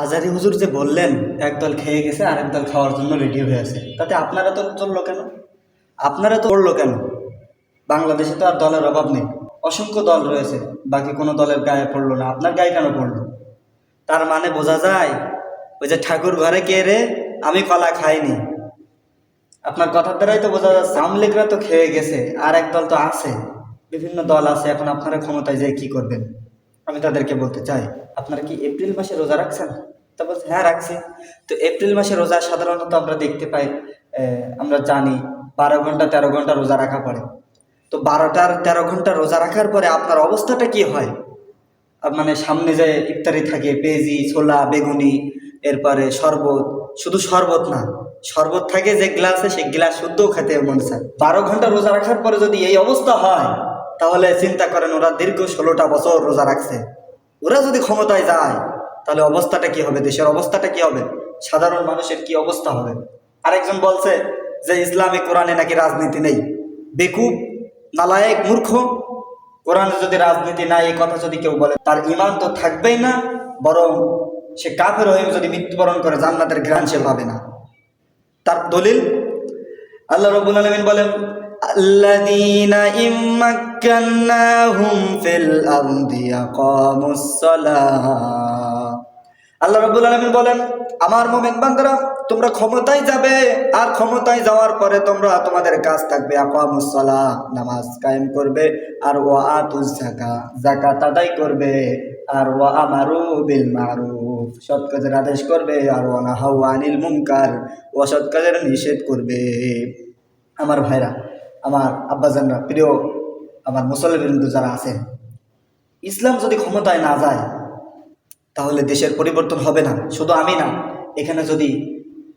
আজারি হুজুর যে বললেন একদল খেয়ে গেছে আরেক দল খাওয়ার জন্য রেডি হয়ে আছে, তাতে আপনারা তো চললো কেন? আপনারা তো পড়লো কেন? বাংলাদেশে তো আর দলের অভাব নেই, অসংখ্য দল রয়েছে, বাকি কোনো দলের গায়ে পড়লো না, আপনার গায়ে কেন পড়লো? তার মানে বোঝা যায় ওই যে ঠাকুর ঘরে কে রে, আমি কলা খাইনি। আপনার কথার দ্বারাই তো বোঝা যাচ্ছে আওয়ামী লীগরা তো খেয়ে গেছে, আর এক দল তো আছে, বিভিন্ন দল আছে। এখন আপনারা ক্ষমতায় যেয়ে কি করবেন? আমি তাদেরকে বলতে চাই, আপনারা কি এপ্রিল মাসে রোজা রাখছেন? তা বলছে হ্যাঁ রাখছি। তো এপ্রিল মাসে রোজা সাধারণত আমরা দেখতে পাই, আমরা জানি 12 ঘন্টা 13 ঘন্টা রোজা রাখা পড়ে। তো 12 আর 13 ঘন্টা রোজা রাখার পরে আপনার অবস্থাটা কি হয়? মানে সামনে যে ইফতারি থাকে, পেঁয়াজি, ছোলা, বেগুনি, এরপরে শরবত, শুধু শরবত না, শরবত থাকে যে গ্লাসে, সেই গ্লাস শুদ্ধও খেতে মন চায়। 12 ঘন্টা রোজা রাখার পরে যদি এই অবস্থা হয়, তাহলে চিন্তা করেন ওরা দীর্ঘ 16টা বছর রোজা রাখছে, ওরা যদি ক্ষমতায় যায় তাহলে অবস্থাটা কি হবে? দেশের অবস্থাটা কি হবে? সাধারণ মানুষের কি অবস্থা হবে? আরেকজন বলছে যে ইসলামী কোরআনে নাকি রাজনীতি নেই। বেকুব, নালায়েক, মূর্খ। কোরআনে যদি রাজনীতি নাই এই কথা যদি কেউ বলে, তার ঈমান তো থাকবেই না, বরং সে কাফের হয়ে যদি মৃত্যুবরণ করে জান্নাতের ঘ্রাণ সে পাবে না। তার দলিল আল্লাহ রাব্বুল আলামিন বলেন, আল্লাযীনা ইম্মাক্কান্নাহুম ফিল আরদি আকামুস সালাহ। আল্লাহ রাব্বুল আলামিন বলেন, আমার মুমিন বান্দারা, তোমরা ক্ষমতায় যাবে, আর ক্ষমতায় যাওয়ার পরে তোমরা তোমাদের কাজ থাকবে আকামুস সালাহ, নামাজ কায়েম করবে, আর ওয়া আতুজ যাকাত, যাকাত আদায় করবে, আর ওয়া আমারু বিল মারুফ, সৎ কাজের আদেশ করবে, আর ওয়া নাহাউ আনিল মুনকার, অসৎ কাজের নিষেধ করবে। আমার ভাইরা, আমার আব্বাজানরা, প্রিয় আমার মুসল্লিবৃন্দ যারা আছেন, ইসলাম যদি ক্ষমতায় না যায় তাহলে দেশের পরিবর্তন হবে না। শুধু আমি না, এখানে যদি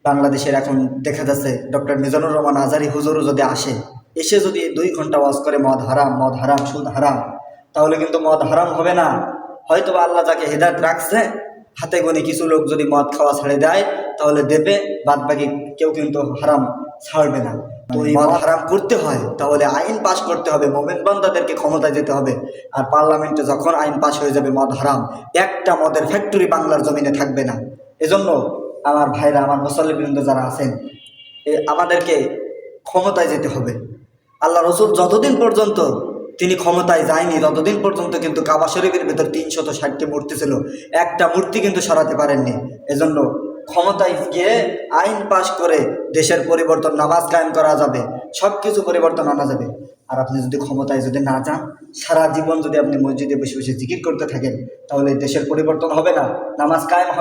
বাংলাদেশের এখন দেখা যাচ্ছে ডক্টর মিজানুর রহমান আজারি হুজুরও যদি আসে, এসে যদি 2 ঘন্টা ওয়াজ করে মদ হারাম, মদ হারাম, সুদ হারাম, তাহলে কিন্তু মদ হারাম হবে না। হয়তো বা আল্লাহ যাকে হেদায়েত রাখছে, হাতে গোনে কিছু লোক যদি মদ খাওয়া ছেড়ে দেয় তাহলে দেবে, বাদ বাকি কেউ কিন্তু হারাম ছাড়বে না। তো এই মদ হারাম করতে হয় তাহলে আইন পাশ করতে হবে, মোমেন বান্দাদেরকে ক্ষমতায় যেতে হবে। আর পার্লামেন্টে যখন আইন পাশ হয়ে যাবে মদ হারাম, একটা মদের ফ্যাক্টরি বাংলার জমিনে থাকবে না। এজন্য আমার ভাইরা, আমার মুসল্লিবৃন্দ যারা আছেন, আমাদেরকে ক্ষমতায় যেতে হবে। আল্লাহ রসুল যতদিন পর্যন্ত তিনি ক্ষমতায় যায়নি ততদিন পর্যন্ত কিন্তু কাবা শরীফের ভেতর 360টি মূর্তি ছিল, একটা মূর্তি কিন্তু সরাতে পারেননি। এজন্য ক্ষমতায় গিয়ে আইন পাশ করে দেশের পরিবর্তন, নামাজ কায়েম করা যাবে, সব কিছু পরিবর্তন আনা যাবে। আর আপনি যদি ক্ষমতায় যদি না যান, সারা জীবন যদি আপনি মসজিদে বসে বসে জিকির করতে থাকেন, তাহলে দেশের পরিবর্তন হবে না, নামাজ কায়েম হবে